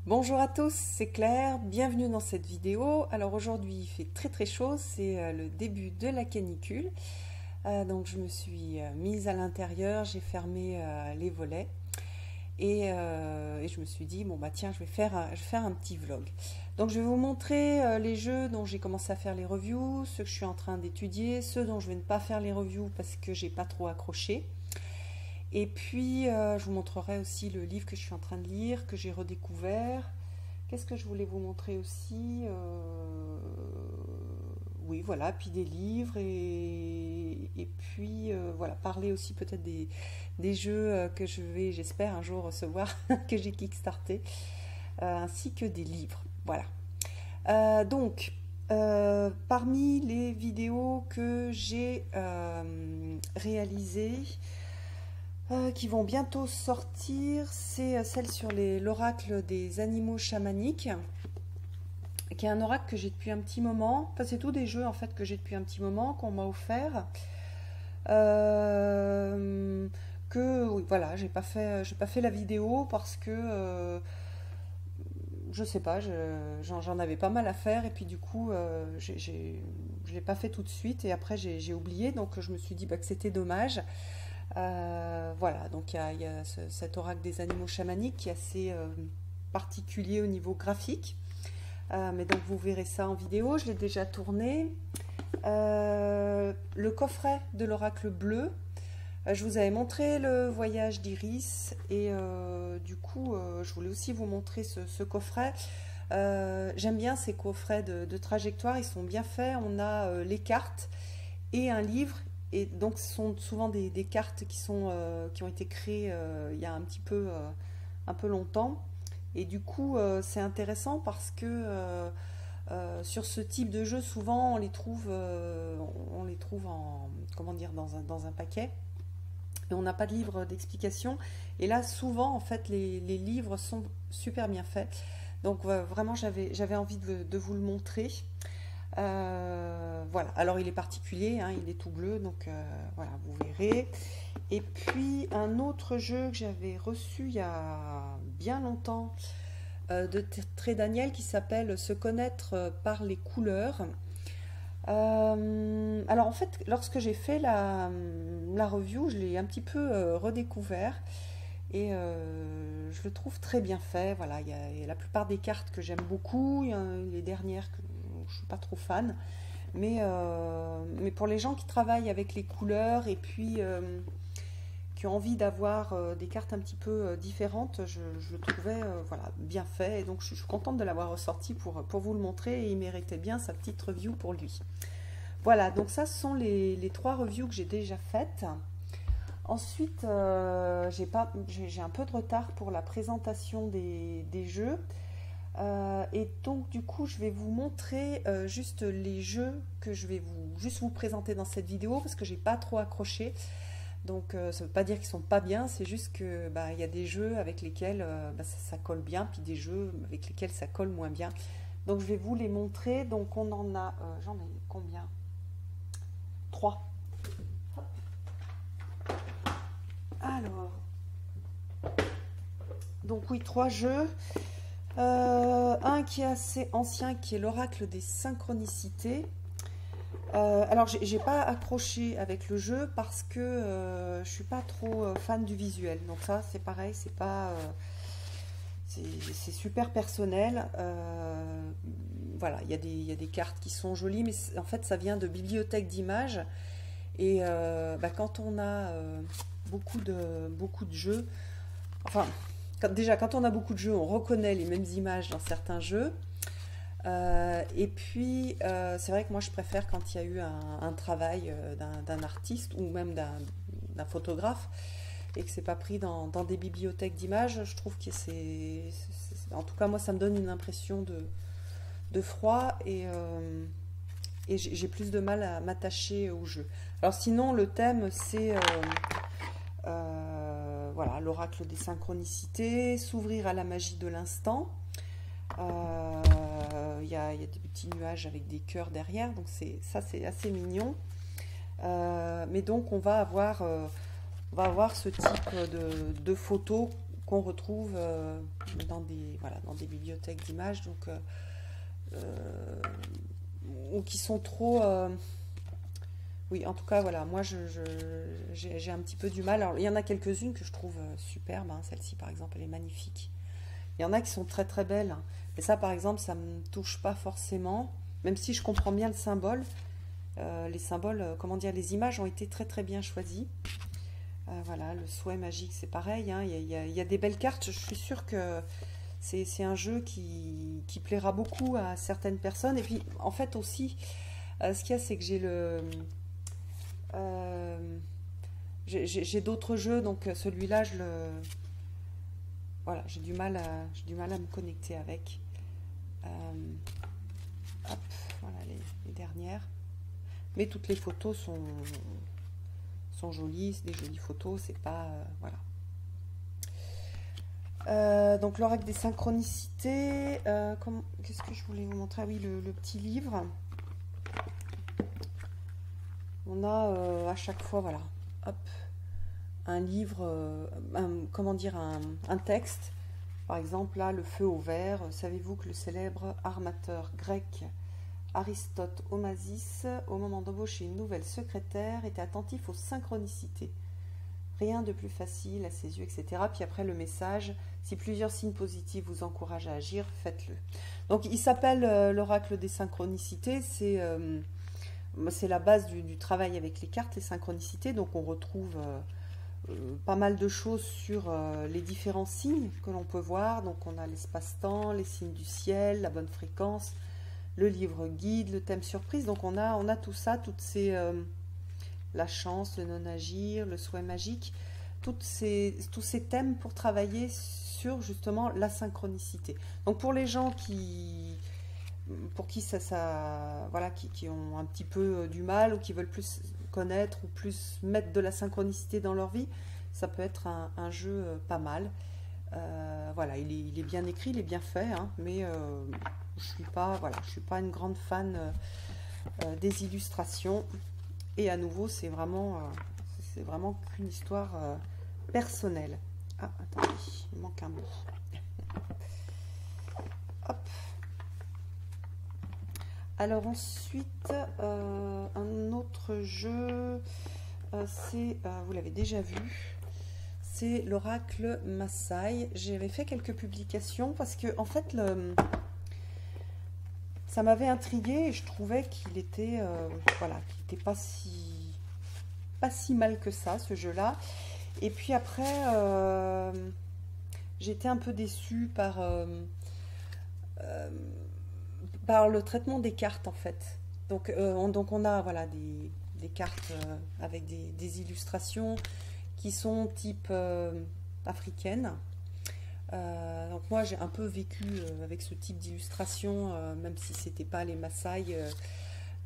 Bonjour à tous, c'est Claire, bienvenue dans cette vidéo. Alors aujourd'hui il fait très chaud, c'est le début de la canicule. Donc je me suis mise à l'intérieur, j'ai fermé les volets et je me suis dit bon bah tiens je vais faire un petit vlog. Donc je vais vous montrer les jeux dont j'ai commencé à faire les reviews, ceux que je suis en train d'étudier, ceux dont je vais ne pas faire les reviews parce que j'ai pas trop accroché. Et puis, je vous montrerai aussi le livre que je suis en train de lire, que j'ai redécouvert. Qu'est-ce que je voulais vous montrer aussi Oui, voilà, puis des livres et puis, voilà, parler aussi peut-être des jeux que je vais, j'espère, un jour recevoir, que j'ai kickstarté, ainsi que des livres. Voilà. Parmi les vidéos que j'ai réalisées, qui vont bientôt sortir, c'est celle sur l'oracle des animaux chamaniques, qui est un oracle que j'ai depuis un petit moment. Enfin, c'est tous des jeux en fait que j'ai depuis un petit moment, qu'on m'a offert. Que oui, voilà, j'ai pas fait la vidéo parce que je sais pas, j'en avais pas mal à faire et puis du coup, je l'ai pas fait tout de suite et après j'ai oublié, donc je me suis dit bah, que c'était dommage. Voilà, donc il y a cet oracle des animaux chamaniques qui est assez particulier au niveau graphique. Mais donc vous verrez ça en vidéo, je l'ai déjà tourné. Le coffret de l'oracle bleu, je vous avais montré le voyage d'Iris et du coup je voulais aussi vous montrer ce coffret. J'aime bien ces coffrets de trajectoire, ils sont bien faits, on a les cartes et un livre. Et donc ce sont souvent des cartes qui ont été créées il y a un peu longtemps. Et du coup c'est intéressant parce que sur ce type de jeu souvent on les trouve en, comment dire, dans un paquet. Et on n'a pas de livre d'explication. Et là souvent en fait les livres sont super bien faits. Donc vraiment j'avais envie de vous le montrer. Voilà, alors il est particulier, hein, il est tout bleu, donc voilà, vous verrez. Et puis un autre jeu que j'avais reçu il y a bien longtemps de Très Daniel qui s'appelle Se connaître par les couleurs. Alors en fait, lorsque j'ai fait la review, je l'ai un petit peu redécouvert et je le trouve très bien fait. Voilà, il y a la plupart des cartes que j'aime beaucoup, il y a les dernières que je suis pas trop fan, mais pour les gens qui travaillent avec les couleurs et puis qui ont envie d'avoir des cartes un petit peu différentes, je le trouvais voilà, bien fait et donc je suis contente de l'avoir ressorti pour vous le montrer et il méritait bien sa petite review pour lui. Voilà, donc ça ce sont les trois reviews que j'ai déjà faites. Ensuite, j'ai un peu de retard pour la présentation des jeux. Et donc du coup je vais vous montrer juste les jeux que je vais juste vous présenter dans cette vidéo parce que j'ai pas trop accroché. Donc ça veut pas dire qu'ils sont pas bien, c'est juste que bah, y a des jeux avec lesquels bah, ça colle bien, puis des jeux avec lesquels ça colle moins bien. Donc je vais vous les montrer. Donc on en a, j'en ai combien? 3. Alors, donc oui, 3 jeux. Un qui est assez ancien, qui est l'oracle des synchronicités. Alors j'ai pas accroché avec le jeu parce que je suis pas trop fan du visuel. Donc ça c'est pareil, c'est pas c'est super personnel. Voilà, il y a des cartes qui sont jolies, mais en fait ça vient de bibliothèques d'images. Et bah, quand on a beaucoup de jeux, enfin déjà quand on a beaucoup de jeux, on reconnaît les mêmes images dans certains jeux. Et puis c'est vrai que moi je préfère quand il y a eu un travail d'un artiste ou même d'un photographe et que c'est pas pris dans des bibliothèques d'images. Je trouve que en tout cas moi ça me donne une impression de froid et j'ai plus de mal à m'attacher au jeu. Alors sinon le thème c'est voilà, l'oracle des synchronicités, s'ouvrir à la magie de l'instant. Il y a des petits nuages avec des cœurs derrière, donc ça c'est assez mignon. Mais donc on va avoir ce type de photos qu'on retrouve dans des, voilà, dans des bibliothèques d'images, donc ou qui sont trop... oui, en tout cas, voilà, moi j'ai un petit peu du mal. Alors, il y en a quelques-unes que je trouve superbes, hein. Celle-ci, par exemple, elle est magnifique. Il y en a qui sont très très belles, hein. Mais ça, par exemple, ça me touche pas forcément, même si je comprends bien le symbole. Les symboles, comment dire, les images ont été très très bien choisies. Voilà, le souhait magique, c'est pareil, hein. Il y a des belles cartes. Je suis sûre que c'est un jeu qui plaira beaucoup à certaines personnes. Et puis, en fait, aussi, ce qu'il y a, c'est que euh, j'ai d'autres jeux, donc celui-là, voilà, j'ai du mal à me connecter avec. Euh, hop, voilà les dernières. Mais toutes les photos sont jolies, c'est des jolies photos, c'est pas... voilà. Donc l'oracle des synchronicités, qu'est-ce que je voulais vous montrer? Ah oui, le petit livre. On a à chaque fois, voilà, hop, un livre, comment dire, un texte. Par exemple, là, le feu au vert. Savez-vous que le célèbre armateur grec Aristote Onassis, au moment d'embaucher une nouvelle secrétaire, était attentif aux synchronicités. Rien de plus facile à ses yeux, etc. Puis après le message, si plusieurs signes positifs vous encouragent à agir, faites-le. Donc il s'appelle l'oracle des synchronicités, c'est la base du travail avec les cartes, les synchronicités. Donc on retrouve pas mal de choses sur les différents signes que l'on peut voir. Donc on a l'espace-temps, les signes du ciel, la bonne fréquence, le livre guide, le thème surprise. Donc on a tout ça, toutes ces... la chance, le non-agir, le souhait magique, tous ces thèmes pour travailler sur justement la synchronicité. Donc pour les gens pour qui voilà, qui ont un petit peu du mal ou qui veulent plus connaître ou plus mettre de la synchronicité dans leur vie, ça peut être un jeu pas mal. Voilà, il est bien écrit, il est bien fait, hein, mais je suis pas, voilà, je suis pas une grande fan des illustrations. Et à nouveau, c'est vraiment qu'une histoire personnelle. Ah, attendez, il manque un mot. Hop. Alors ensuite, un autre jeu, vous l'avez déjà vu, c'est l'oracle Maasai. J'avais fait quelques publications parce que en fait, ça m'avait intrigué et je trouvais qu'il était, voilà, qu'il n'était pas si mal que ça, ce jeu-là. Et puis après, j'étais un peu déçue par le traitement des cartes, en fait. Donc on a, voilà, des cartes avec des illustrations qui sont type africaines. Donc moi j'ai un peu vécu avec ce type d'illustration, même si c'était pas les Maasai,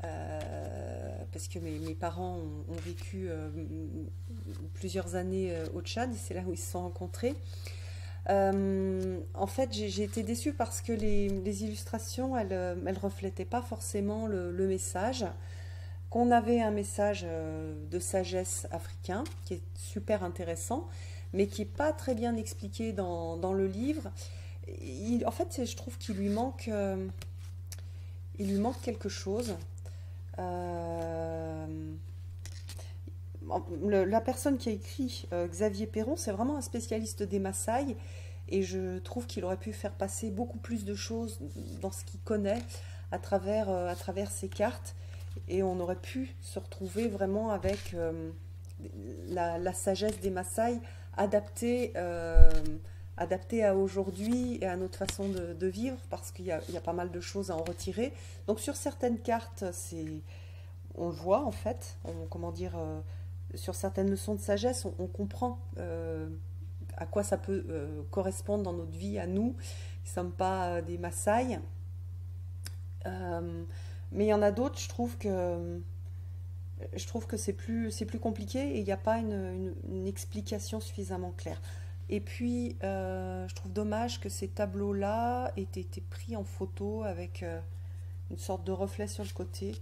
parce que mes parents ont vécu plusieurs années au Tchad, et c'est là où ils se sont rencontrés. En fait, j'ai été déçue parce que les illustrations, elles reflétaient pas forcément le message. Qu'on avait un message de sagesse africain, qui est super intéressant, mais qui n'est pas très bien expliqué dans le livre. En fait, je trouve il lui manque quelque chose. Euh, la personne qui a écrit Xavier Perron, c'est vraiment un spécialiste des Maasai, et je trouve qu'il aurait pu faire passer beaucoup plus de choses dans ce qu'il connaît à travers ses cartes, et on aurait pu se retrouver vraiment avec la sagesse des Maasai adaptée, adaptée à aujourd'hui et à notre façon de vivre, parce qu'il y a pas mal de choses à en retirer. Donc sur certaines cartes, on le voit en fait, comment dire, sur certaines leçons de sagesse, on comprend à quoi ça peut correspondre dans notre vie à nous, qui ne sommes pas des Maasai. Mais il y en a d'autres, je trouve que c'est plus compliqué et il n'y a pas une explication suffisamment claire. Et puis, je trouve dommage que ces tableaux-là aient été pris en photo avec une sorte de reflet sur le côté.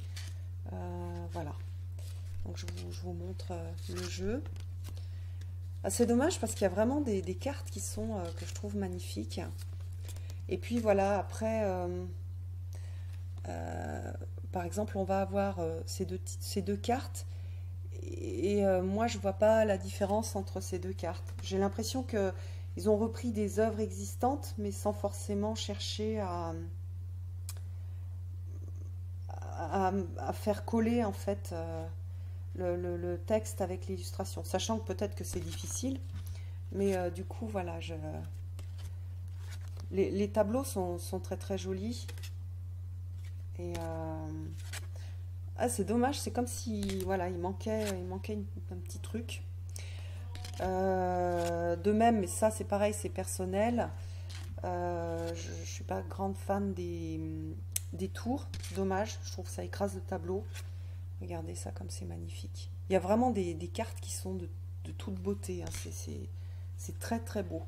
Voilà. Donc, je vous montre le jeu. Ah, c'est dommage parce qu'il y a vraiment des cartes qui sont que je trouve magnifiques. Et puis voilà, après, euh, par exemple, on va avoir ces deux cartes. Et moi, je vois pas la différence entre ces deux cartes. J'ai l'impression que ils ont repris des œuvres existantes, mais sans forcément chercher à faire coller en fait le texte avec l'illustration. Sachant que peut-être que c'est difficile, mais du coup, voilà, les tableaux sont très très jolis. Et ah, c'est dommage, c'est comme si voilà, il manquait un petit truc. De même, mais ça c'est pareil, c'est personnel. Je suis pas grande fan des tours. Dommage, je trouve que ça écrase le tableau. Regardez ça comme c'est magnifique. Il y a vraiment des cartes qui sont de toute beauté, hein. C'est très très beau.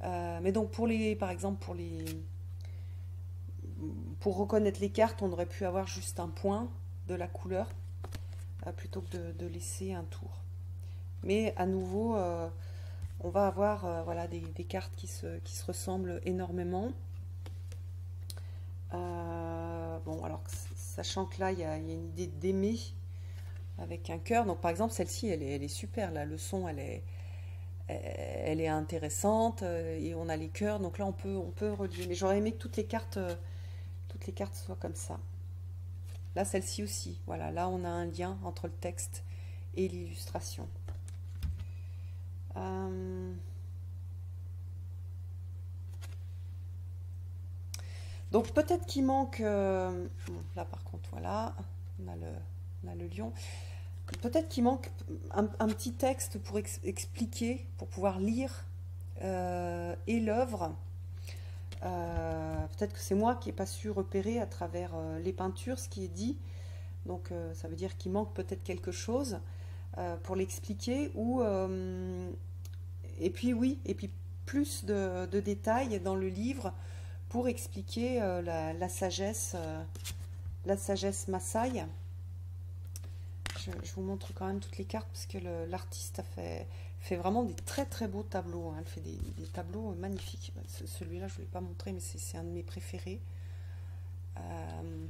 Mais donc par exemple pour reconnaître les cartes, on aurait pu avoir juste un point de la couleur plutôt que de laisser un tour. Mais à nouveau, on va avoir voilà, des cartes qui se ressemblent énormément. Bon, alors sachant que là, il y a une idée d'aimer avec un cœur. Donc par exemple, celle-ci, elle est super. La leçon, elle est intéressante et on a les cœurs. Donc là, on peut relier. Mais j'aurais aimé que toutes les cartes soient comme ça. Là, celle-ci aussi. Voilà, là, on a un lien entre le texte et l'illustration. Euh, Donc peut-être qu'il manque... bon, là par contre, voilà, on a le lion. Peut-être qu'il manque un petit texte pour expliquer, pour pouvoir lire et l'œuvre. Peut-être que c'est moi qui n'ai pas su repérer à travers les peintures ce qui est dit. Donc ça veut dire qu'il manque peut-être quelque chose pour l'expliquer. Et puis oui, et puis plus de détails dans le livre pour expliquer la sagesse Maasai. Je vous montre quand même toutes les cartes parce que l'artiste fait vraiment des très très beaux tableaux, hein. Elle fait des tableaux magnifiques. Celui-là, je ne vous l'ai pas montré, mais c'est un de mes préférés. Euh,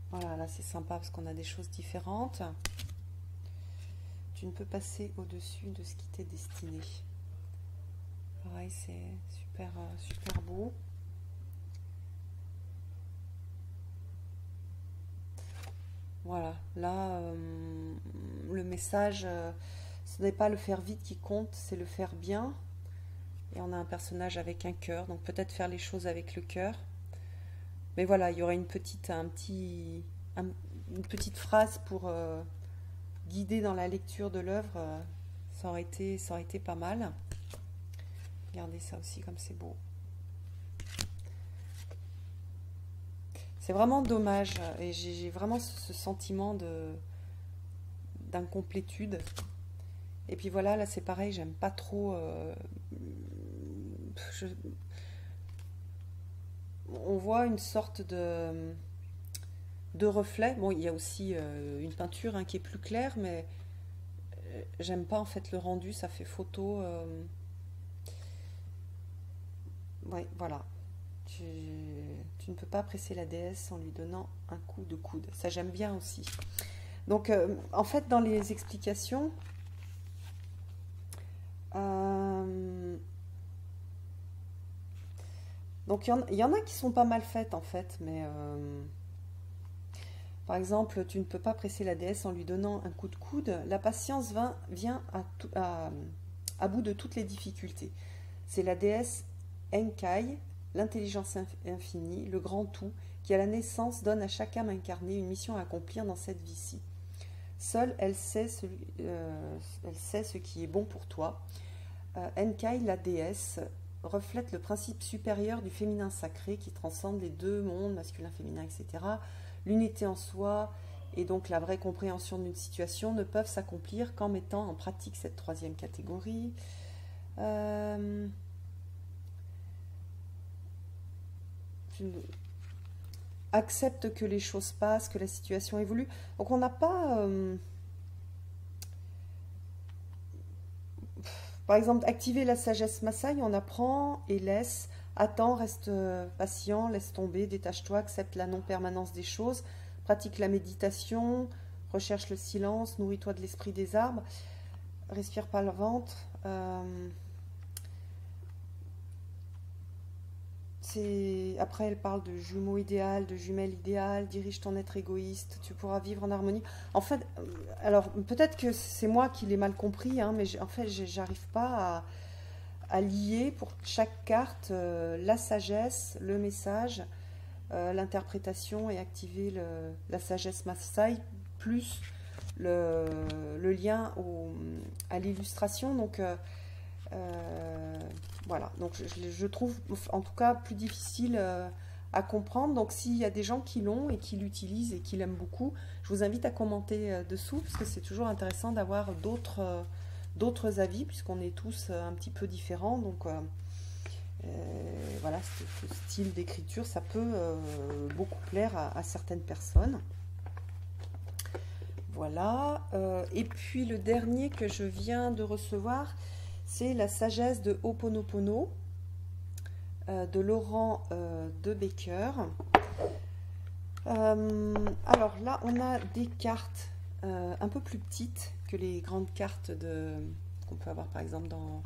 voilà, là c'est sympa parce qu'on a des choses différentes. Tu ne peux passer au-dessus de ce qui t'est destiné. Pareil, c'est super, super beau. Voilà, là, le message, ce n'est pas le faire vite qui compte, c'est le faire bien. Et on a un personnage avec un cœur, donc peut-être faire les choses avec le cœur. Mais voilà, il y aurait une petite phrase pour guider dans la lecture de l'œuvre. Ça aurait été pas mal. Regardez ça aussi comme c'est beau. C'est vraiment dommage et j'ai vraiment ce sentiment d'incomplétude. Et puis voilà, là c'est pareil, j'aime pas trop. Je- on voit une sorte de reflet. Bon, il y a aussi une peinture hein, qui est plus claire, mais j'aime pas en fait le rendu, ça fait photo. Ouais, voilà. Tu, tu ne peux pas presser la déesse en lui donnant un coup de coude. Ça j'aime bien aussi. Donc en fait dans les explications, euh, donc il y en a qui sont pas mal faites en fait, mais par exemple tu ne peux pas presser la déesse en lui donnant un coup de coude. La patience vient à bout de toutes les difficultés. C'est la déesse Enkai, l'intelligence infinie, le grand tout, qui à la naissance donne à chaque âme incarnée une mission à accomplir dans cette vie-ci. Seule elle sait ce qui est bon pour toi. Enkai, la déesse, reflète le principe supérieur du féminin sacré qui transcende les deux mondes, masculin, féminin, etc. L'unité en soi et donc la vraie compréhension d'une situation ne peuvent s'accomplir qu'en mettant en pratique cette troisième catégorie. Euh, accepte que les choses passent, que la situation évolue. Donc on n'a pas... par exemple, activer la sagesse Maasai, on apprend et laisse, attends, reste patient, laisse tomber, détache-toi, accepte la non-permanence des choses, pratique la méditation, recherche le silence, nourris-toi de l'esprit des arbres, respire par le ventre. Après, elle parle de jumeau idéal, de jumelle idéale, dirige ton être égoïste, tu pourras vivre en harmonie. En fait, alors peut-être que c'est moi qui l'ai mal compris, hein, mais en fait, j'arrive pas à lier pour chaque carte la sagesse, le message, l'interprétation et activer la sagesse Maasai, plus le lien à l'illustration. Donc, voilà, donc je trouve en tout cas plus difficile à comprendre. Donc s'il y a des gens qui l'ont et qui l'utilisent et qui l'aiment beaucoup, je vous invite à commenter dessous, parce que c'est toujours intéressant d'avoir d'autres avis, puisqu'on est tous un petit peu différents. Donc voilà, ce style d'écriture, ça peut beaucoup plaire à certaines personnes. Voilà, et puis le dernier que je viens de recevoir, c'est la sagesse de Ho'oponopono de Laurent de Becker. Alors là, on a des cartes un peu plus petites que les grandes cartes qu'on peut avoir par exemple dans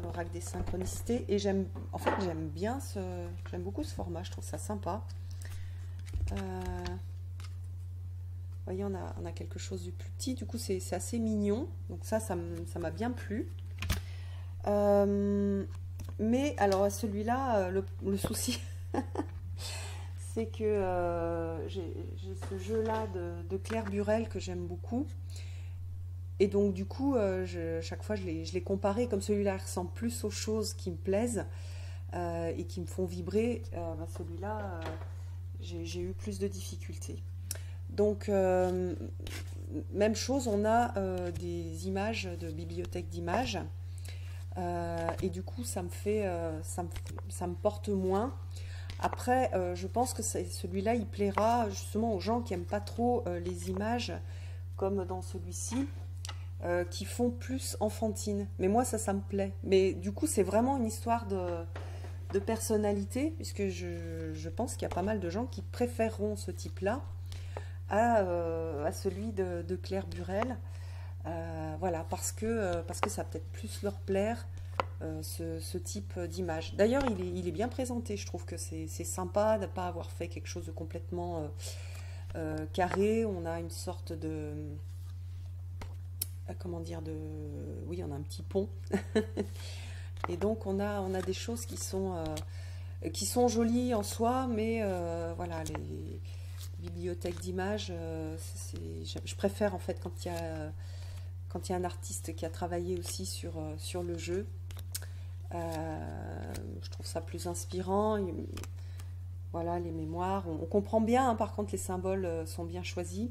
l'oracle des synchronicités. Et j'aime beaucoup ce format, je trouve ça sympa. Vous voyez, on a quelque chose du plus petit, du coup c'est assez mignon, donc ça m'a bien plu. Mais alors celui-là, le souci, c'est que j'ai ce jeu-là de Claire Burel que j'aime beaucoup. Et donc du coup, chaque fois je l'ai comparé, comme celui-là ressemble plus aux choses qui me plaisent et qui me font vibrer, celui-là, j'ai eu plus de difficultés. Donc, même chose, on a des images de bibliothèque d'images. Et du coup, ça me porte moins. Après, je pense que celui-là, il plaira justement aux gens qui n'aiment pas trop les images, comme dans celui-ci, qui font plus enfantine. Mais moi, ça me plaît. Mais du coup, c'est vraiment une histoire de personnalité, puisque je pense qu'il y a pas mal de gens qui préféreront ce type-là à celui de Claire Burel. Voilà, parce que ça va peut-être plus leur plaire, ce type d'image. D'ailleurs, il est bien présenté. Je trouve que c'est sympa de ne pas avoir fait quelque chose de complètement carré. On a une sorte de... comment dire, oui, on a un petit pont. Et donc, on a des choses qui sont jolies en soi, mais voilà, les bibliothèques d'images, je préfère en fait quand il y a un artiste qui a travaillé aussi sur le jeu. Je trouve ça plus inspirant. Voilà, les mémoires, on comprend bien, hein, par contre les symboles sont bien choisis.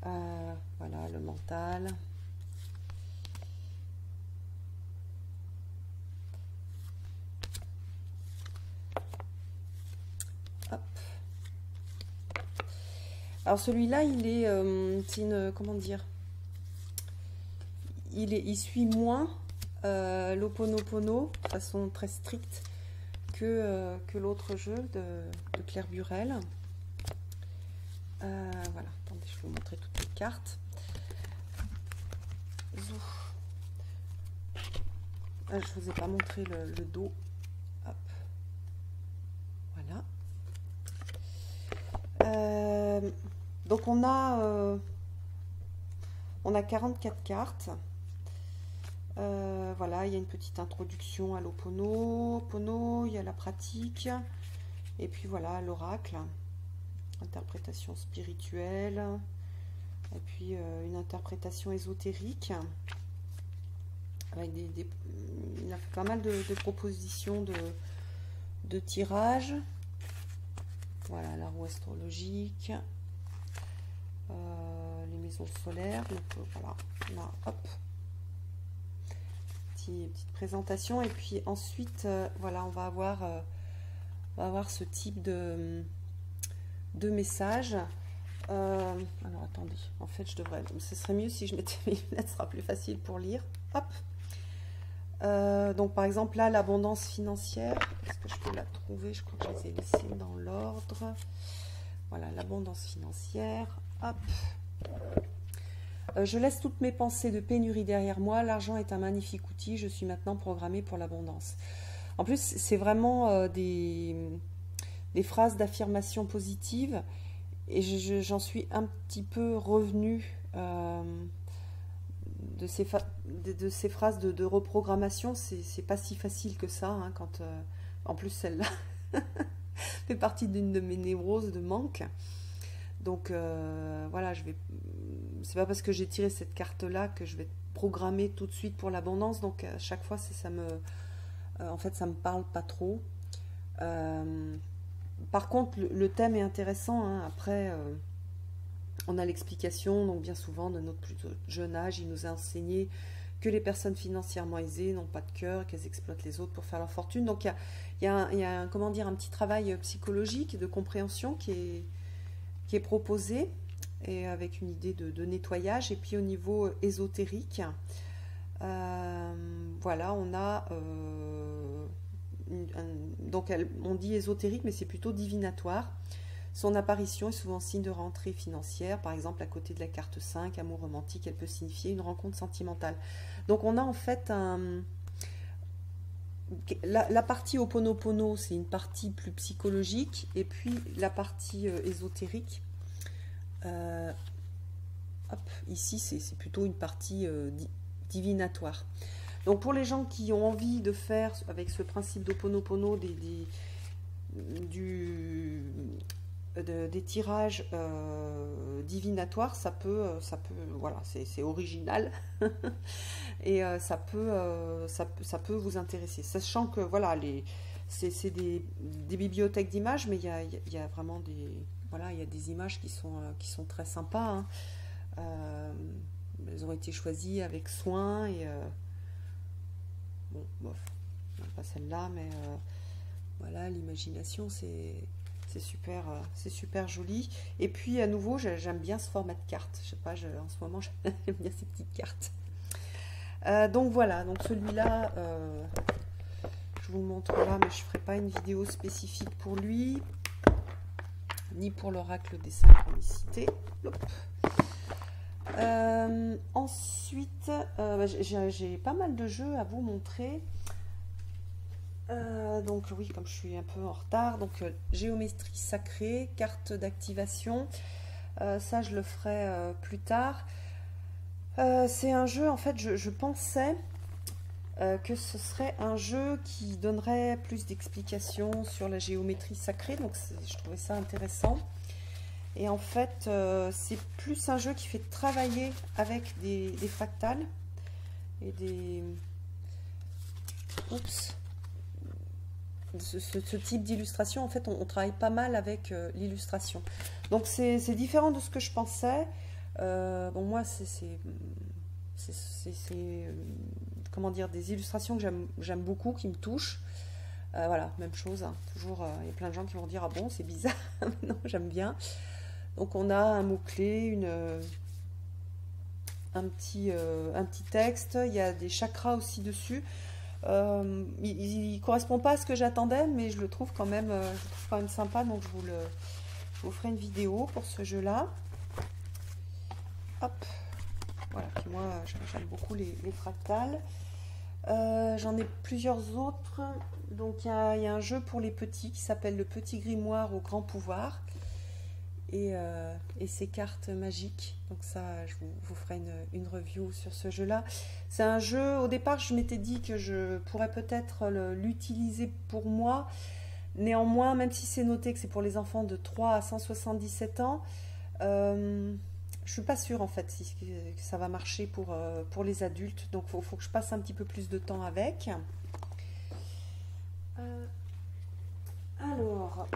Voilà, le mental. Hop. Alors celui-là, comment dire, il suit moins l'Ho'oponopono de façon très stricte que l'autre jeu de Claire Burel. Voilà, attendez, je vais vous montrer toutes les cartes. Je ne vous ai pas montré le dos. Hop. Voilà. Donc on a 44 cartes. Voilà, il y a une petite introduction à l'Ho'oponopono, il y a la pratique, et puis voilà l'oracle, interprétation spirituelle, et puis une interprétation ésotérique, avec il a fait pas mal de propositions de tirages. Voilà, la roue astrologique, les maisons solaires. Donc voilà, là, hop, petite présentation. Et puis ensuite, voilà, on va avoir ce type de message. Alors attendez, en fait je devrais, ce serait mieux si je mettais mes lunettes, ce sera plus facile pour lire. Hop. Donc par exemple là, l'abondance financière, est-ce que je peux la trouver? Je crois que je les ai laissées dans l'ordre. Voilà, l'abondance financière. Hop. Je laisse toutes mes pensées de pénurie derrière moi. L'argent est un magnifique outil. Je suis maintenant programmée pour l'abondance. En plus, c'est vraiment des phrases d'affirmation positive. Et j'en suis un petit peu revenue de ces phrases de reprogrammation. C'est pas si facile que ça. Hein, quand, en plus, celle-là fait partie d'une de mes névroses de manque. Donc voilà, c'est pas parce que j'ai tiré cette carte-là que je vais programmer tout de suite pour l'abondance. Donc à chaque fois, en fait, ça me parle pas trop. Par contre, le thème est intéressant. Hein. Après, on a l'explication. Donc bien souvent, de notre plus jeune âge, il nous a enseigné que les personnes financièrement aisées n'ont pas de cœur, qu'elles exploitent les autres pour faire leur fortune. Donc il y a un, comment dire, un petit travail psychologique de compréhension qui est proposé, et avec une idée de nettoyage. Et puis au niveau ésotérique, voilà, on a donc on dit ésotérique, mais c'est plutôt divinatoire. Son apparition est souvent signe de rentrée financière. Par exemple, à côté de la carte 5, amour romantique, elle peut signifier une rencontre sentimentale. Donc on a en fait la partie Ho'oponopono, c'est une partie plus psychologique, et puis la partie ésotérique, hop, ici c'est plutôt une partie divinatoire. Donc pour les gens qui ont envie de faire avec ce principe d'Ho'oponopono des tirages divinatoires, ça peut, voilà, c'est original et ça peut vous intéresser. Sachant que voilà, c'est des bibliothèques d'images, mais il y a vraiment voilà, il y a des images qui sont très sympas. Hein. Elles ont été choisies avec soin et bon, bof, pas celle-là, mais voilà, l'imagination, c'est super joli. Et puis à nouveau, j'aime bien ce format de carte. Je sais pas, en ce moment, j'aime bien ces petites cartes. Donc voilà, donc celui-là, je vous le montre là, mais je ne ferai pas une vidéo spécifique pour lui, ni pour l'oracle des synchronicités. Ensuite, j'ai pas mal de jeux à vous montrer. Donc oui, comme je suis un peu en retard, donc géométrie sacrée, carte d'activation, ça je le ferai plus tard. C'est un jeu, en fait, je pensais que ce serait un jeu qui donnerait plus d'explications sur la géométrie sacrée, donc je trouvais ça intéressant. Et en fait, c'est plus un jeu qui fait travailler avec des fractales et des... Oups. Ce type d'illustration, en fait, on travaille pas mal avec l'illustration. Donc c'est différent de ce que je pensais. Bon, moi, c'est comment dire, des illustrations que j'aime beaucoup, qui me touchent. Voilà, même chose. Hein. Toujours, il y a plein de gens qui vont dire, ah bon, c'est bizarre. Non, j'aime bien. Donc on a un mot-clé, un petit texte. Il y a des chakras aussi dessus. Il ne correspond pas à ce que j'attendais, mais je le trouve quand même, sympa, donc je vous ferai une vidéo pour ce jeu-là. Hop, voilà, puis moi j'aime beaucoup les fractales. J'en ai plusieurs autres. Donc il y a un jeu pour les petits qui s'appelle le Petit Grimoire au Grand Pouvoir. Et ses cartes magiques. Donc ça, je vous ferai une review sur ce jeu-là. C'est un jeu, au départ, je m'étais dit que je pourrais peut-être l'utiliser pour moi. Néanmoins, même si c'est noté que c'est pour les enfants de 3 à 177 ans, je suis pas sûre en fait que ça va marcher pour les adultes. Donc il faut que je passe un petit peu plus de temps avec. Alors,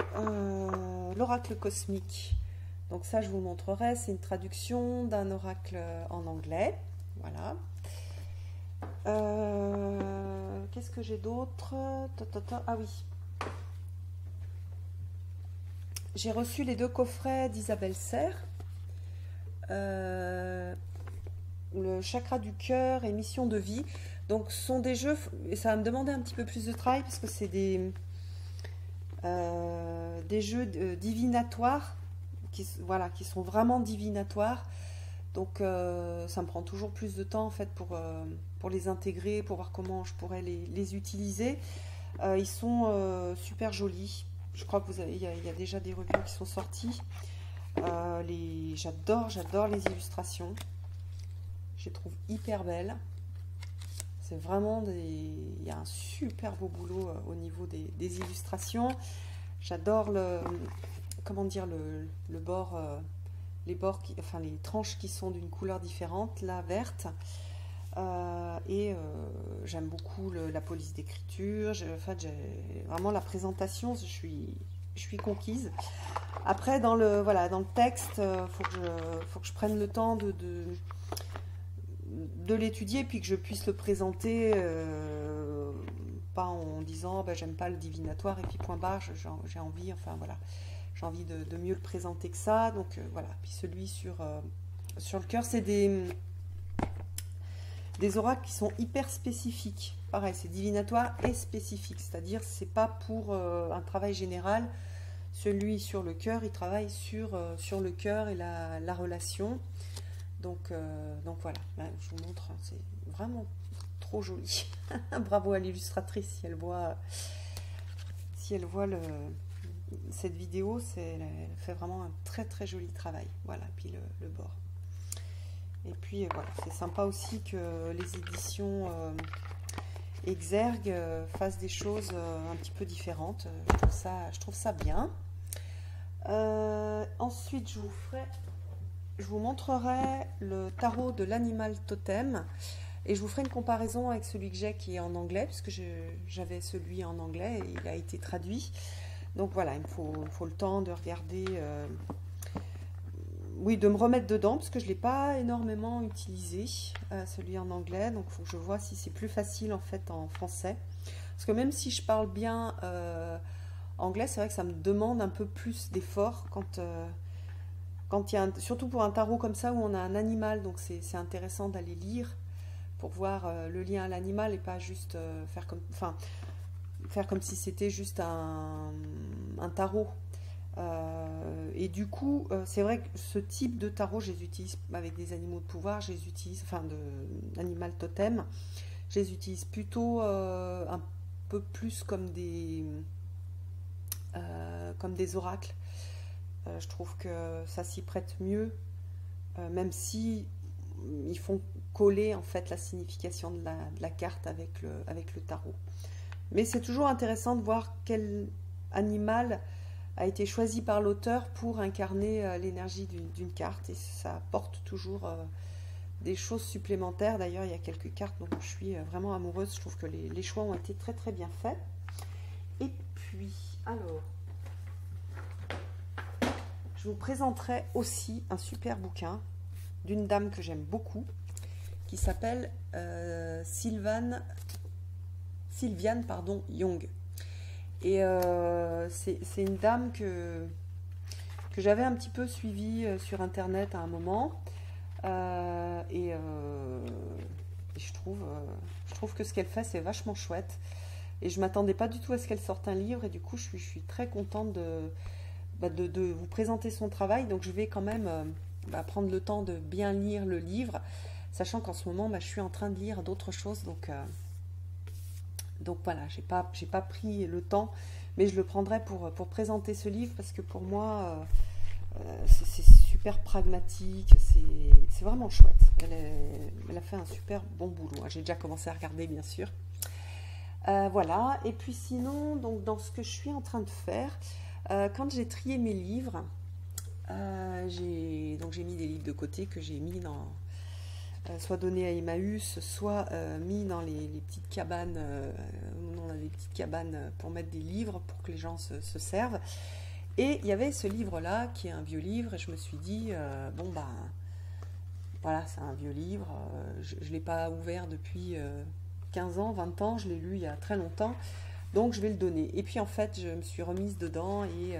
l'oracle cosmique. Donc ça, je vous montrerai. C'est une traduction d'un oracle en anglais. Voilà. Qu'est-ce que j'ai d'autre? Ah oui. J'ai reçu les 2 coffrets d'Isabelle Serre. le chakra du cœur et mission de vie. Donc ce sont des jeux, et ça va me demander un petit peu plus de travail parce que c'est des jeux divinatoires voilà, qui sont vraiment divinatoires. Donc ça me prend toujours plus de temps en fait pour les intégrer, pour voir comment je pourrais les utiliser. Ils sont super jolis. Je crois que il y a déjà des reviews qui sont sorties. J'adore les illustrations. Je les trouve hyper belles. C'est vraiment il y a un super beau boulot au niveau des illustrations. J'adore comment dire, le bord, les bords, enfin les tranches qui sont d'une couleur différente, la verte. J'aime beaucoup la police d'écriture. En fait, j'ai vraiment la présentation. Je suis conquise. Après, dans le texte, faut que je prenne le temps de l'étudier puis que je puisse le présenter, pas en disant bah, j'aime pas le divinatoire et puis point barre. J'ai envie, enfin voilà, j'ai envie de mieux le présenter que ça. Donc voilà. Puis celui sur le cœur, c'est des oracles qui sont hyper spécifiques. Pareil, c'est divinatoire et spécifique, c'est-à-dire c'est pas pour un travail général. Celui sur le cœur, il travaille sur le cœur et la relation. Donc voilà, là, je vous montre, c'est vraiment trop joli. Bravo à l'illustratrice si elle voit cette vidéo, elle fait vraiment un très très joli travail. Voilà, puis le bord. Et puis voilà, c'est sympa aussi que les éditions Exergue fassent des choses un petit peu différentes. Je trouve ça bien. Ensuite, je vous montrerai le tarot de l'animal totem et je vous ferai une comparaison avec celui que j'ai qui est en anglais, puisque j'avais celui en anglais et il a été traduit. Donc voilà, il me faut le temps de regarder, de me remettre dedans, parce que je ne l'ai pas énormément utilisé, celui en anglais. Donc il faut que je vois si c'est plus facile en fait en français. Parce que même si je parle bien anglais, c'est vrai que ça me demande un peu plus d'effort quand il y a surtout pour un tarot comme ça où on a un animal, donc c'est intéressant d'aller lire pour voir le lien à l'animal et pas juste faire comme si c'était juste un tarot. Et du coup, c'est vrai que ce type de tarot, je les utilise avec des animaux de pouvoir, je les utilise, d'animal totem, je les utilise plutôt un peu plus comme des oracles. Je trouve que ça s'y prête mieux, même si ils font coller en fait la signification de la carte avec le tarot. Mais c'est toujours intéressant de voir quel animal a été choisi par l'auteur pour incarner l'énergie d'une carte, et ça apporte toujours des choses supplémentaires. D'ailleurs, il y a quelques cartes dont je suis vraiment amoureuse. Je trouve que les choix ont été très très bien faits. Et puis, alors, je vous présenterai aussi un super bouquin d'une dame que j'aime beaucoup, qui s'appelle Sylviane Young. Et c'est une dame que j'avais un petit peu suivie sur internet à un moment. Et je trouve que ce qu'elle fait, c'est vachement chouette. Et je ne m'attendais pas du tout à ce qu'elle sorte un livre. Et du coup, je suis très contente de vous présenter son travail. Donc je vais quand même prendre le temps de bien lire le livre, sachant qu'en ce moment, je suis en train de lire d'autres choses. Donc voilà, j'ai pas pris le temps, mais je le prendrai pour présenter ce livre, parce que pour moi, c'est super pragmatique, c'est vraiment chouette. Elle a fait un super bon boulot. J'ai déjà commencé à regarder, bien sûr. Voilà, et puis sinon, donc, dans ce que je suis en train de faire, quand j'ai trié mes livres, j'ai mis des livres de côté que j'ai mis soit donné à Emmaüs, soit mis dans les petites cabanes. On a des petites cabanes pour mettre des livres pour que les gens se servent. Et il y avait ce livre-là qui est un vieux livre, et je me suis dit voilà, c'est un vieux livre. Je ne l'ai pas ouvert depuis 15 ans, 20 ans. Je l'ai lu il y a très longtemps. Donc je vais le donner. Et puis en fait, je me suis remise dedans et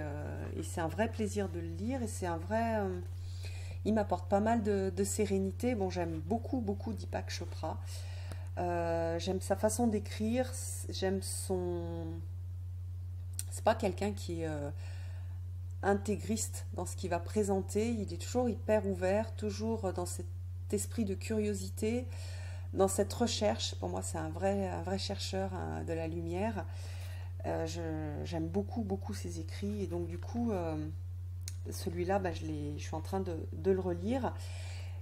c'est un vrai plaisir de le lire, et c'est un vrai. Il m'apporte pas mal de sérénité. Bon, j'aime beaucoup, beaucoup Deepak Chopra. J'aime sa façon d'écrire. J'aime son... C'est pas quelqu'un qui est intégriste dans ce qu'il va présenter. Il est toujours hyper ouvert, toujours dans cet esprit de curiosité, dans cette recherche. Pour moi, c'est un vrai chercheur hein, de la lumière. J'aime beaucoup, beaucoup ses écrits. Et donc, du coup, celui-là, bah, je suis en train de le relire.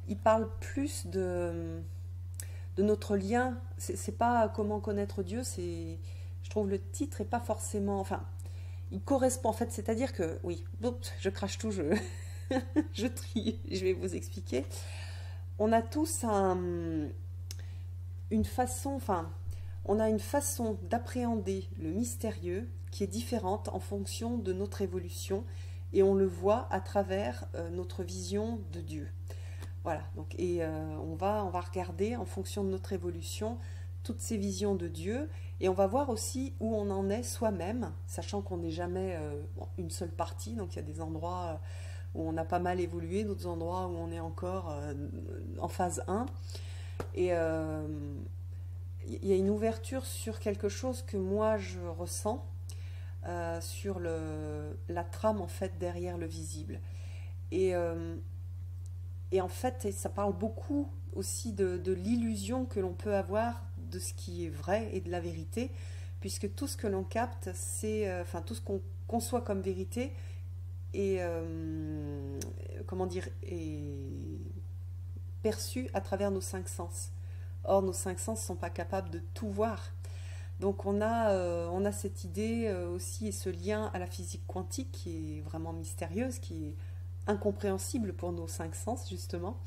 Il parle plus de notre lien. C'est pas comment connaître Dieu, je trouve le titre est pas forcément. Enfin, il correspond en fait, c'est-à-dire que, oui, oups, je crache tout, je trie, je vais vous expliquer. On a tous une façon, enfin, on a une façon d'appréhender le mystérieux qui est différente en fonction de notre évolution et on le voit à travers notre vision de Dieu. Voilà, donc, et on va regarder en fonction de notre évolution toutes ces visions de Dieu et on va voir aussi où on en est soi-même, sachant qu'on n'est jamais bon, une seule partie, donc il y a des endroits où on a pas mal évolué, d'autres endroits où on est encore en phase 1. Et il y a une ouverture sur quelque chose que moi je ressens, sur la trame en fait derrière le visible. Et, euh, et en fait, ça parle beaucoup aussi de l'illusion que l'on peut avoir de ce qui est vrai et de la vérité, puisque tout ce que l'on capte, enfin tout ce qu'on conçoit comme vérité est, comment dire, est perçu à travers nos cinq sens. Or, nos cinq sens ne sont pas capables de tout voir. Donc on a cette idée aussi et ce lien à la physique quantique qui est vraiment mystérieuse, qui est incompréhensible pour nos cinq sens justement.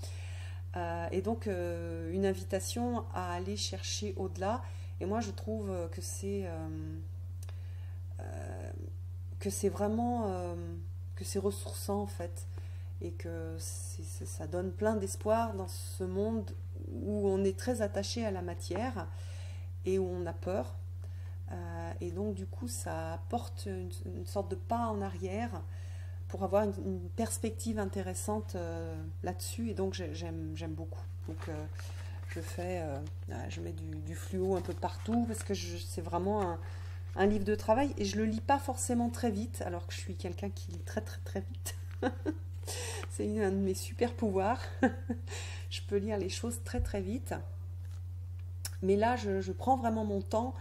Et donc une invitation à aller chercher au-delà. Et moi je trouve que c'est vraiment que c'est ressourçant en fait et que ça donne plein d'espoir dans ce monde où on est très attaché à la matière et où on a peur. Et donc du coup ça apporte une sorte de pas en arrière pour avoir une perspective intéressante là-dessus et donc j'aime beaucoup. Donc je mets du fluo un peu partout parce que c'est vraiment un livre de travail et je le lis pas forcément très vite alors que je suis quelqu'un qui lit très très très vite. C'est un de mes super pouvoirs. Je peux lire les choses très très vite. Mais là, je prends vraiment mon temps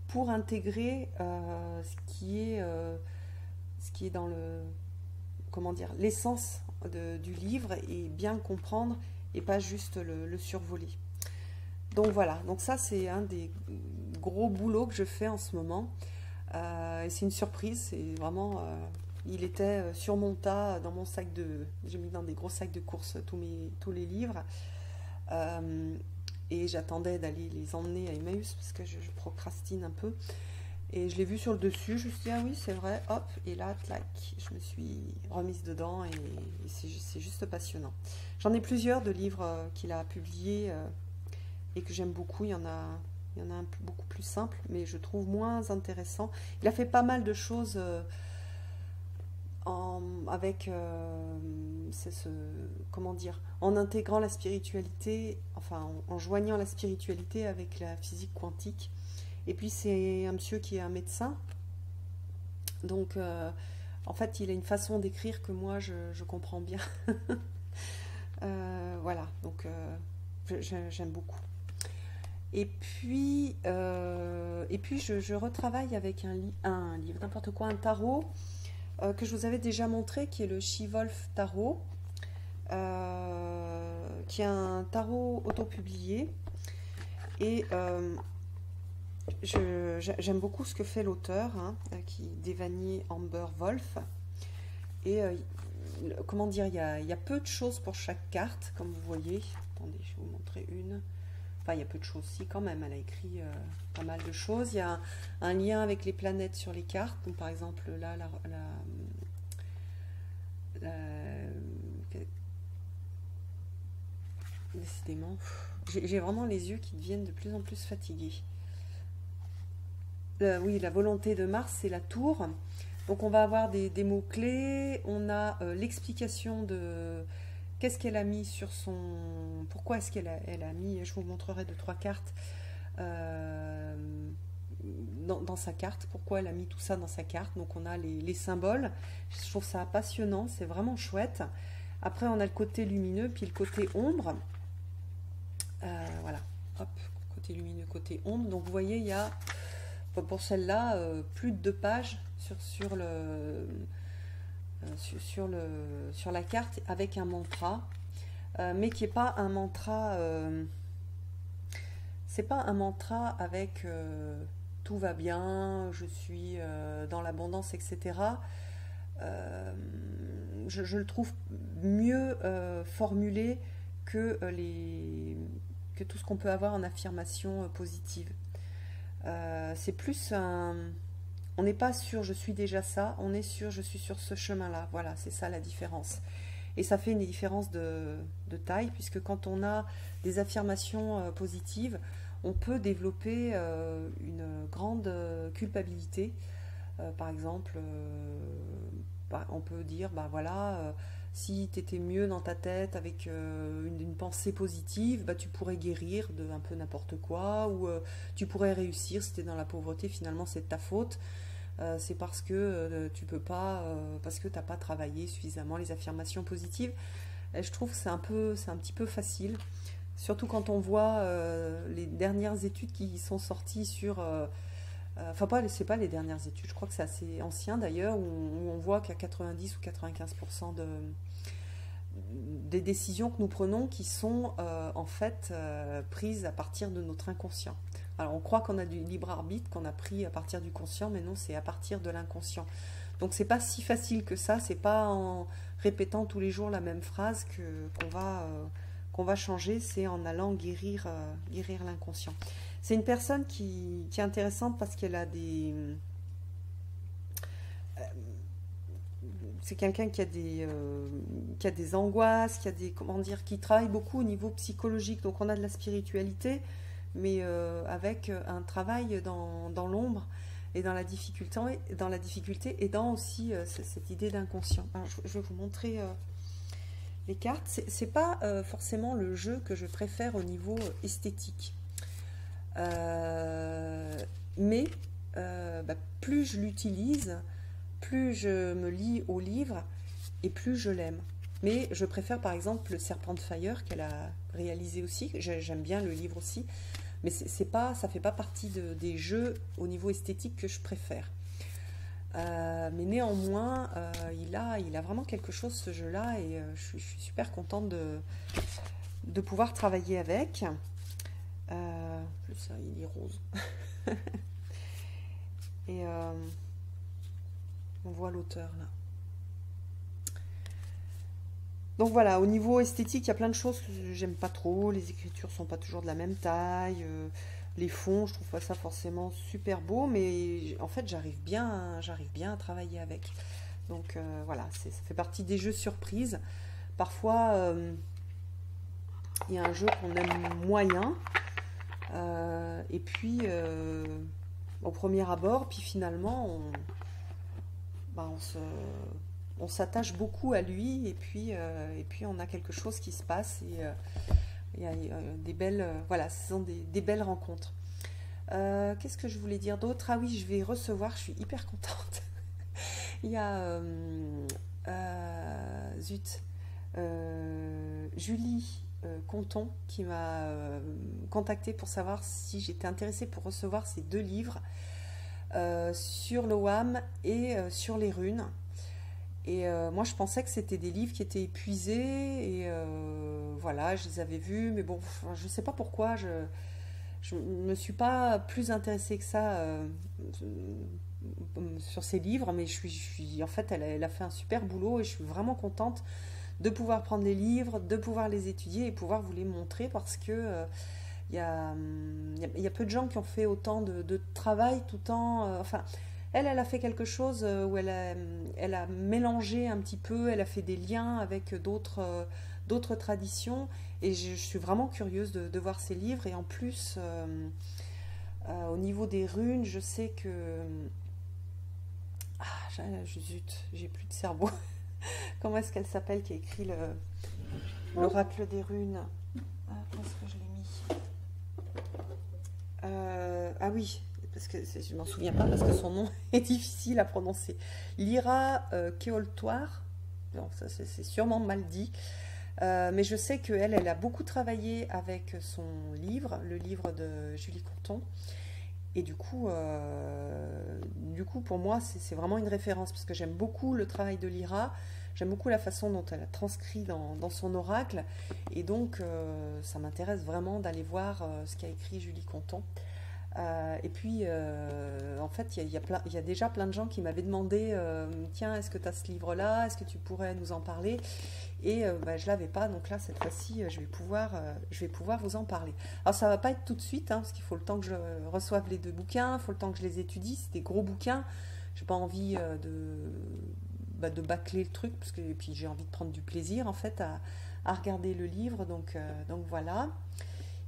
pour intégrer ce qui est dans le, comment dire, l'essence du livre et bien le comprendre et pas juste le survoler. Donc voilà, donc ça c'est un des gros boulots que je fais en ce moment. Et c'est une surprise, c'est vraiment... il était sur mon tas dans mon sac de... J'ai mis dans des gros sacs de courses tous les livres. Et j'attendais d'aller les emmener à Emmaüs parce que je procrastine un peu. Et je l'ai vu sur le dessus, je me suis dit, ah oui, c'est vrai, hop, et là, clac, je me suis remise dedans et c'est juste passionnant. J'en ai plusieurs de livres qu'il a publiés et que j'aime beaucoup. Il y en a un beaucoup plus simple, mais je trouve moins intéressant. Il a fait pas mal de choses avec, comment dire, en intégrant la spiritualité, enfin en joignant la spiritualité avec la physique quantique. Et puis c'est un monsieur qui est un médecin, donc en fait il a une façon d'écrire que moi je comprends bien. Voilà, donc j'aime beaucoup. Et puis je retravaille avec un livre, n'importe quoi, un tarot que je vous avais déjà montré, qui est le She-Wolf Tarot, qui est un tarot autopublié. Et j'aime beaucoup ce que fait l'auteur, hein, qui Devani Amber Wolf. Et comment dire, il y a peu de choses pour chaque carte, comme vous voyez. Attendez, je vais vous montrer une. Enfin, il y a peu de choses, si, quand même. Elle a écrit pas mal de choses. Il y a un lien avec les planètes sur les cartes. Donc, par exemple, là, décidément, j'ai vraiment les yeux qui deviennent de plus en plus fatigués. Oui, la volonté de Mars, c'est la tour. Donc, on va avoir des mots-clés. On a l'explication de qu'est-ce qu'elle a mis sur son... Pourquoi est-ce elle a mis, je vous montrerai deux, trois cartes euh, dans sa carte, pourquoi elle a mis tout ça dans sa carte. Donc on a les symboles, je trouve ça passionnant, c'est vraiment chouette. Après on a le côté lumineux, puis le côté ombre. Voilà, hop, côté lumineux, côté ombre. Donc vous voyez, il y a, pour celle-là, plus de 2 pages sur la carte avec un mantra, mais qui n'est pas un mantra, c'est pas un mantra avec tout va bien, je suis dans l'abondance, etc. Je le trouve mieux formulé que, que tout ce qu'on peut avoir en affirmation positive. C'est plus un... On n'est pas sur je suis déjà ça, on est sur je suis sur ce chemin-là. Voilà, c'est ça la différence. Et ça fait une différence de taille, puisque quand on a des affirmations positives, on peut développer une grande culpabilité. Par exemple, on peut dire, bah voilà, si tu étais mieux dans ta tête avec une pensée positive, bah, tu pourrais guérir de un peu n'importe quoi, ou tu pourrais réussir. Si tu es dans la pauvreté, finalement c'est de ta faute. C'est parce que tu peux pas, parce que tu n'as pas travaillé suffisamment les affirmations positives. Et je trouve que c'est un petit peu facile, surtout quand on voit les dernières études qui sont sorties sur... enfin, c'est pas les dernières études, je crois que c'est assez ancien d'ailleurs, où on voit qu'à 90 ou 95% des décisions que nous prenons qui sont en fait prises à partir de notre inconscient. Alors on croit qu'on a du libre arbitre, qu'on a pris à partir du conscient, mais non, c'est à partir de l'inconscient. Donc c'est pas si facile que ça, c'est pas en répétant tous les jours la même phrase qu'on va changer, c'est en allant guérir l'inconscient. C'est une personne qui est intéressante parce qu'elle a des... c'est quelqu'un qui a des angoisses, qui a des, comment dire, qui travaille beaucoup au niveau psychologique. Donc on a de la spiritualité, mais avec un travail dans l'ombre et dans la difficulté et dans aussi cette idée d'inconscient. Alors, je vais vous montrer les cartes. C'est pas forcément le jeu que je préfère au niveau esthétique. Mais bah, plus je l'utilise, plus je me lie au livre et plus je l'aime. Mais je préfère par exemple le Serpent de Fire qu'elle a réalisé aussi. J'aime bien le livre aussi, mais c'est pas, ça fait pas partie des jeux au niveau esthétique que je préfère. Mais néanmoins, il a vraiment quelque chose ce jeu-là et je suis super contente de pouvoir travailler avec. Plus ça, il est rose. Et on voit l'auteur là. Donc voilà, au niveau esthétique, il y a plein de choses que j'aime pas trop. Les écritures sont pas toujours de la même taille. Les fonds, je trouve pas ça forcément super beau, mais en fait, j'arrive bien à travailler avec. Donc voilà, ça fait partie des jeux surprises. Parfois, il y a un jeu qu'on aime moyen, et puis au premier abord, puis finalement, on s'attache beaucoup à lui, et puis on a quelque chose qui se passe, et il y a des belles, voilà, ce sont des belles rencontres. Qu'est-ce que je voulais dire d'autre? Ah oui, je vais recevoir, je suis hyper contente. Il y a Julie Conton qui m'a contactée pour savoir si j'étais intéressée pour recevoir ces 2 livres sur l'Ogham et sur les runes. Et moi je pensais que c'était des livres qui étaient épuisés et voilà, je les avais vus, mais bon, je ne sais pas pourquoi je ne me suis pas plus intéressée que ça sur ces livres, mais en fait elle a fait un super boulot et je suis vraiment contente de pouvoir prendre les livres, de pouvoir les étudier et pouvoir vous les montrer parce que il y a peu de gens qui ont fait autant de travail tout en... enfin, elle a fait quelque chose où elle a mélangé un petit peu, elle a fait des liens avec d'autres traditions et je suis vraiment curieuse de voir ces livres et en plus au niveau des runes, je sais que... Ah, zut, j'ai plus de cerveau. Comment est-ce qu'elle s'appelle qui a écrit l'oracle des runes. Ah, où est-ce que je l'ai mis? Ah oui, parce que je m'en souviens pas parce que son nom est difficile à prononcer. Lyra Keoltoir. Non, ça c'est sûrement mal dit. Mais je sais qu'elle, elle a beaucoup travaillé avec son livre, le livre de Julie Conton. Et du coup, pour moi, c'est vraiment une référence parce que j'aime beaucoup le travail de Lyra. J'aime beaucoup la façon dont elle a transcrit dans son oracle. Et donc, ça m'intéresse vraiment d'aller voir ce qu'a écrit Julie Conton. Et puis, en fait, il y a déjà plein de gens qui m'avaient demandé, tiens, est-ce que tu as ce livre-là? Est-ce que tu pourrais nous en parler? Et bah, je ne l'avais pas, donc là, cette fois-ci, je vais pouvoir vous en parler. Alors, ça ne va pas être tout de suite, hein, parce qu'il faut le temps que je reçoive les deux bouquins, il faut le temps que je les étudie, c'est des gros bouquins. Je n'ai pas envie de bâcler le truc, et puis j'ai envie de prendre du plaisir, en fait, à regarder le livre, donc voilà.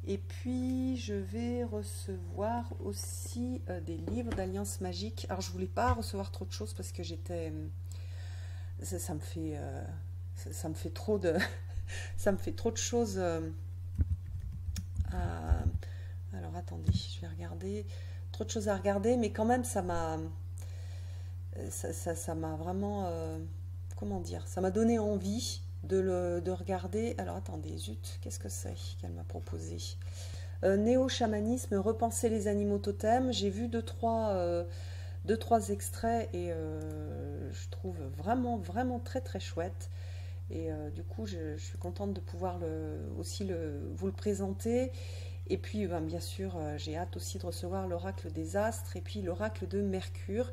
Et puis, je vais recevoir aussi des livres d'Alliance Magique. Alors, je voulais pas recevoir trop de choses parce que ça me fait... ça me fait trop de... ça me fait trop de choses à... Alors, attendez, je vais regarder. Trop de choses à regarder, mais quand même, ça m'a vraiment... comment dire? Ça m'a donné envie de regarder. Alors, attendez, zut, qu'est-ce que c'est qu'elle m'a proposé? Néo-chamanisme, repenser les animaux totems. J'ai vu deux, trois extraits et je trouve vraiment, vraiment très, très chouette. Et du coup, je suis contente de pouvoir vous le présenter. Et puis, ben, bien sûr, j'ai hâte aussi de recevoir l'oracle des astres et puis l'oracle de Mercure,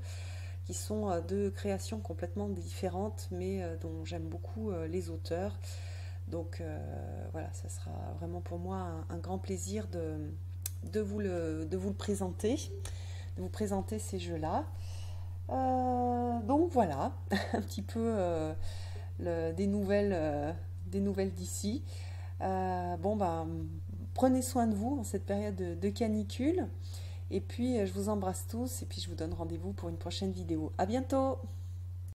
qui sont deux créations complètement différentes, mais dont j'aime beaucoup les auteurs. Donc voilà, ça sera vraiment pour moi un grand plaisir de vous le présenter, de vous présenter ces jeux-là. Donc voilà, un petit peu des nouvelles d'ici. Bon ben, prenez soin de vous en cette période de canicule. Et puis je vous embrasse tous et puis je vous donne rendez-vous pour une prochaine vidéo. À bientôt!